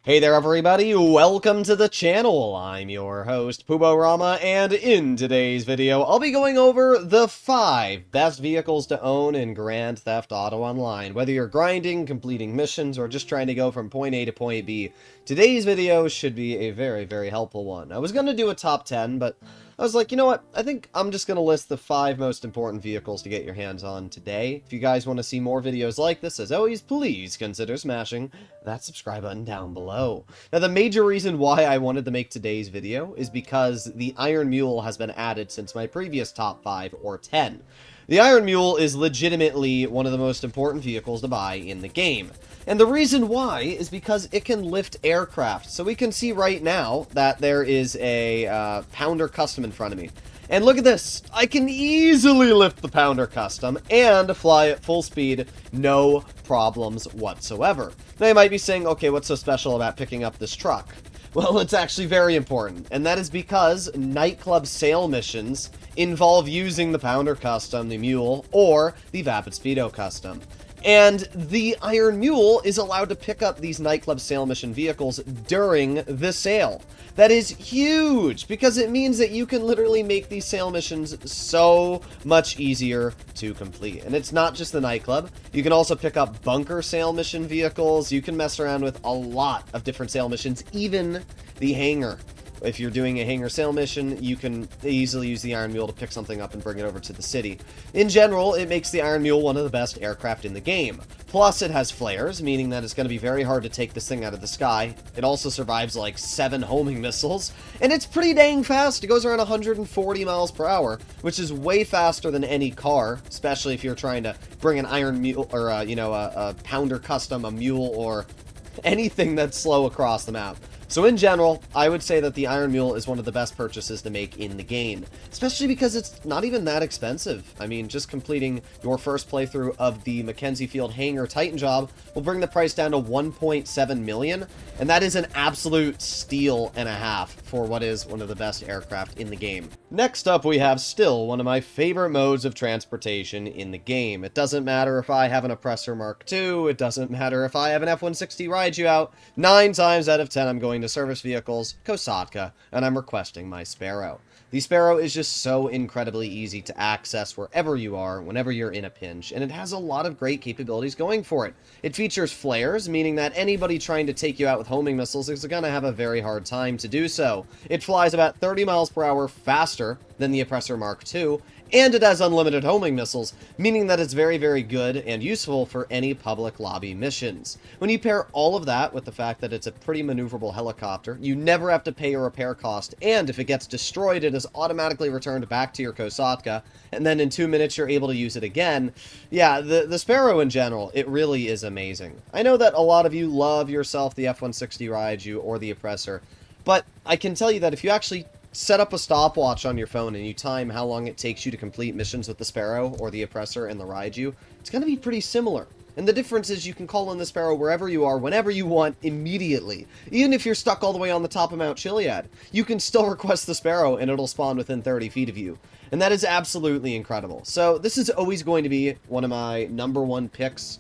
Hey there everybody, welcome to the channel. I'm your host, Puborama, and in today's video, I'll be going over the 5 best vehicles to own in Grand Theft Auto Online. Whether you're grinding, completing missions, or just trying to go from point A to point B, today's video should be a very helpful one. I was going to do a top 10, but I was like, you know what, I think I'm just going to list the 5 most important vehicles to get your hands on today. If you guys want to see more videos like this, as always, please consider smashing that subscribe button down below. Now, the major reason why I wanted to make today's video is because the Iron Mule has been added since my previous top 5 or 10. The Iron Mule is legitimately one of the most important vehicles to buy in the game. And the reason why is because it can lift aircraft. So we can see right now that there is a Pounder Custom in front of me. And look at this, I can easily lift the Pounder Custom and fly at full speed, no problems whatsoever. Now you might be saying, okay, what's so special about picking up this truck? Well, it's actually very important, and that is because nightclub sale missions involve using the Pounder Custom, the Mule, or the Vapid Speedo Custom. And the Iron Mule is allowed to pick up these nightclub sale mission vehicles during the sale. That is huge, because it means that you can literally make these sale missions so much easier to complete. And it's not just the nightclub. You can also pick up bunker sale mission vehicles. You can mess around with a lot of different sale missions, even the hangar. If you're doing a hangar sale mission, you can easily use the Iron Mule to pick something up and bring it over to the city. In general, it makes the Iron Mule one of the best aircraft in the game. Plus, it has flares, meaning that it's going to be very hard to take this thing out of the sky. It also survives like 7 homing missiles, and it's pretty dang fast. It goes around 140 miles per hour, which is way faster than any car, especially if you're trying to bring an Iron Mule, or a Pounder Custom, a Mule, or anything that's slow across the map. So in general, I would say that the Iron Mule is one of the best purchases to make in the game, especially because it's not even that expensive. I mean, just completing your first playthrough of the Mackenzie Field Hangar Titan job will bring the price down to 1.7 million, and that is an absolute steal and a half for what is one of the best aircraft in the game. Next up, we have still one of my favorite modes of transportation in the game. It doesn't matter if I have an Oppressor Mark II, it doesn't matter if I have an F-160 Raiju out, 9 times out of 10 I'm going to service vehicles, Kosatka, and I'm requesting my Sparrow. The Sparrow is just so incredibly easy to access wherever you are, whenever you're in a pinch, and it has a lot of great capabilities going for it. It features flares, meaning that anybody trying to take you out with homing missiles is going to have a very hard time to do so. It flies about 30 miles per hour faster than the Oppressor Mark II, and it has unlimited homing missiles, meaning that it's very good and useful for any public lobby missions. When you pair all of that with the fact that it's a pretty maneuverable helicopter, you never have to pay a repair cost, and if it gets destroyed, it is automatically returned back to your Kosatka, and then in 2 minutes you're able to use it again. Yeah, the Sparrow in general, it really is amazing. I know that a lot of you love yourself the F-160 Raiju or the Oppressor, but I can tell you that if you actually set up a stopwatch on your phone and you time how long it takes you to complete missions with the Sparrow or the Oppressor and the Raiju, it's going to be pretty similar. And the difference is you can call in the Sparrow wherever you are, whenever you want, immediately. Even if you're stuck all the way on the top of Mount Chiliad, you can still request the Sparrow and it'll spawn within 30 feet of you. And that is absolutely incredible. So this is always going to be one of my #1 picks.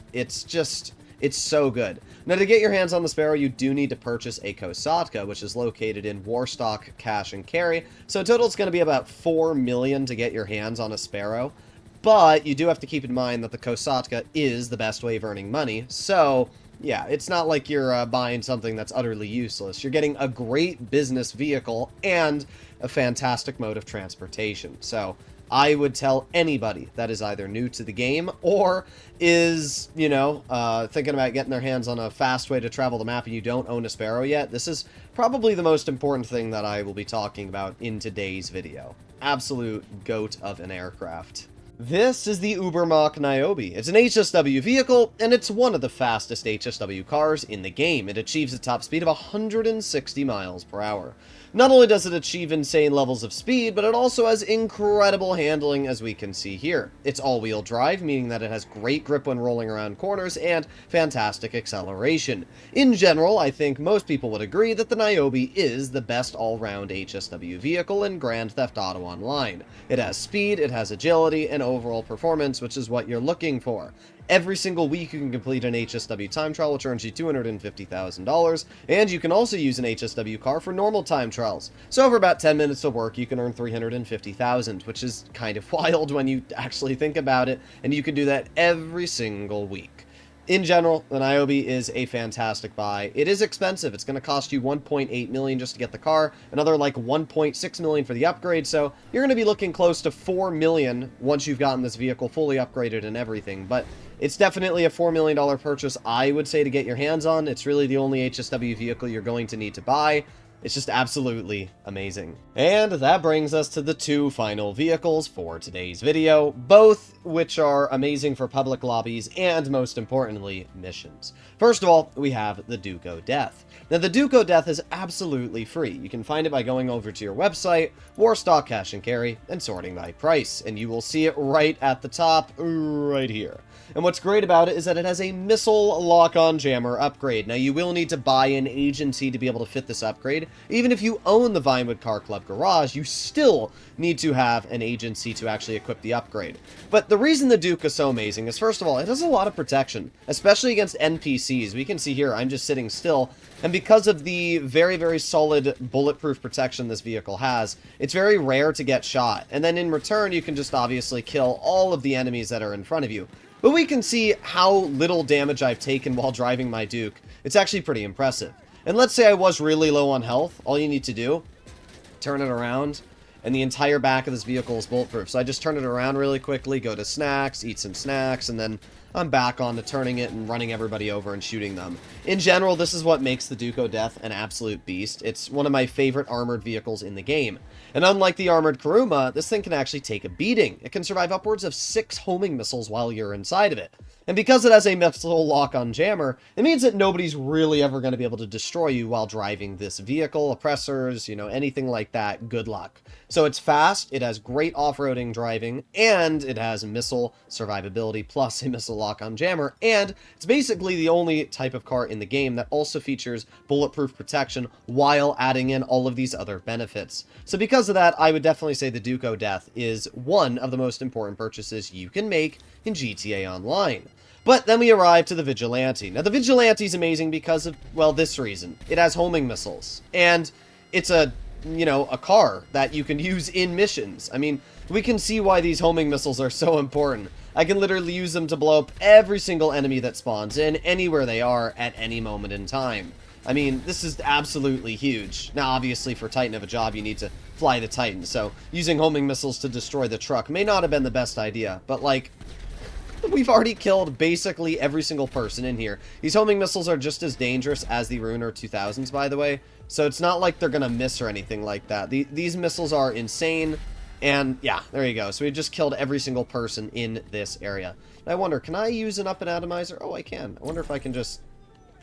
It's so good. Now, to get your hands on the Sparrow, you do need to purchase a Kosatka, which is located in Warstock, Cash, and Carry. So in total, it's going to be about 4 million to get your hands on a Sparrow. But you do have to keep in mind that the Kosatka is the best way of earning money. So, yeah, it's not like you're buying something that's utterly useless. You're getting a great business vehicle and a fantastic mode of transportation. So I would tell anybody that is either new to the game or is, thinking about getting their hands on a fast way to travel the map and you don't own a Sparrow yet, this is probably the most important thing that I will be talking about in today's video. Absolute goat of an aircraft. This is the Ubermacht Naobi. It's an HSW vehicle, and it's one of the fastest HSW cars in the game. It achieves a top speed of 160 miles per hour. Not only does it achieve insane levels of speed, but it also has incredible handling, as we can see here. It's all-wheel drive, meaning that it has great grip when rolling around corners, and fantastic acceleration. In general, I think most people would agree that the Naobi is the best all-round HSW vehicle in Grand Theft Auto Online. It has speed, it has agility, and overall performance, which is what you're looking for. Every single week you can complete an HSW time trial, which earns you $250,000, and you can also use an HSW car for normal time trials. So over about 10 minutes of work, you can earn $350,000, which is kind of wild when you actually think about it, and you can do that every single week. In general, the Naobi is a fantastic buy. It is expensive. It's going to cost you $1.8 million just to get the car, another like $1.6 million for the upgrade, so you're going to be looking close to $4 million once you've gotten this vehicle fully upgraded and everything, but it's definitely a $4 million purchase, I would say, to get your hands on. It's really the only HSW vehicle you're going to need to buy. It's just absolutely amazing. And that brings us to the two final vehicles for today's video, both which are amazing for public lobbies and, most importantly, missions. First of all, we have the Dooku Death. Now, the Dooku Death is absolutely free. You can find it by going over to your website, Warstock Cash and Carry, and sorting by price, and you will see it right at the top, right here. And what's great about it is that it has a missile lock-on jammer upgrade. Now, you will need to buy an agency to be able to fit this upgrade. Even if you own the Vinewood Car Club garage, you still need to have an agency to actually equip the upgrade. But the reason the Duke is so amazing is, first of all, it has a lot of protection, especially against NPCs. We can see here, I'm just sitting still, and because of the very, very solid bulletproof protection this vehicle has, it's very rare to get shot. And then in return, you can just obviously kill all of the enemies that are in front of you. But we can see how little damage I've taken while driving my Duke. It's actually pretty impressive. And let's say I was really low on health. All you need to do, turn it around, and the entire back of this vehicle is bulletproof. So I just turn it around really quickly, go to snacks, eat some snacks, and then I'm back on to turning it and running everybody over and shooting them. In general, this is what makes the Dooku Death an absolute beast. It's one of my favorite armored vehicles in the game. And unlike the armored Kuruma, this thing can actually take a beating. It can survive upwards of 6 homing missiles while you're inside of it. And because it has a missile lock-on jammer, it means that nobody's really ever going to be able to destroy you while driving this vehicle, oppressors, you know, anything like that. Good luck. So it's fast, it has great off-roading driving, and it has missile survivability plus a missile lock-on jammer, and it's basically the only type of car in the game that also features bulletproof protection while adding in all of these other benefits. So because of that, I would definitely say the Dooku Death is one of the most important purchases you can make in GTA Online. But then we arrive to the Vigilante. Now, the Vigilante is amazing because of, well, this reason. It has homing missiles, and it's a car that you can use in missions. I mean, we can see why these homing missiles are so important. I can literally use them to blow up every single enemy that spawns in, anywhere they are, at any moment in time. I mean, this is absolutely huge. Now, obviously, for Titan of a job, you need to fly the Titan, so using homing missiles to destroy the truck may not have been the best idea, but, like, we've already killed basically every single person in here. These homing missiles are just as dangerous as the Ruiner 2000s, by the way, so it's not like they're gonna miss or anything like that. These missiles are insane, and yeah, there you go. So we just killed every single person in this area. I wonder, can I use an up and atomizer? Oh, I can. I wonder if I can just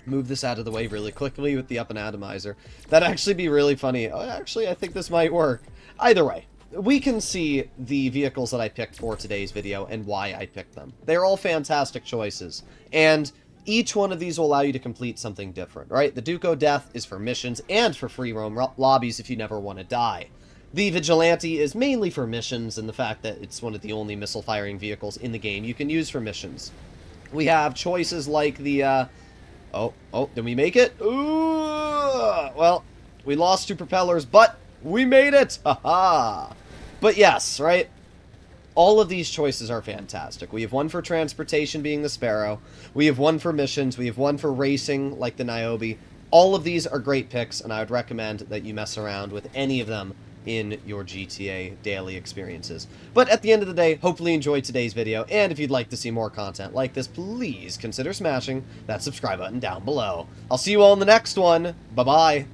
move this out of the way really quickly with the up and atomizer. That'd actually be really funny. Oh, actually, I think this might work. Either way, we can see the vehicles that I picked for today's video and why I picked them. They're all fantastic choices, and each one of these will allow you to complete something different, right? The Dooku Death is for missions and for free roam lobbies if you never want to die. The Vigilante is mainly for missions, and the fact that it's one of the only missile-firing vehicles in the game you can use for missions. We have choices like the, oh, did we make it? Ooh, well, we lost 2 propellers, but we made it! Haha! But yes, right? All of these choices are fantastic. We have one for transportation, being the Sparrow. We have one for missions. We have one for racing, like the Naobi. All of these are great picks, and I would recommend that you mess around with any of them in your GTA daily experiences. But at the end of the day, hopefully you enjoyed today's video, and if you'd like to see more content like this, please consider smashing that subscribe button down below. I'll see you all in the next one. Bye-bye.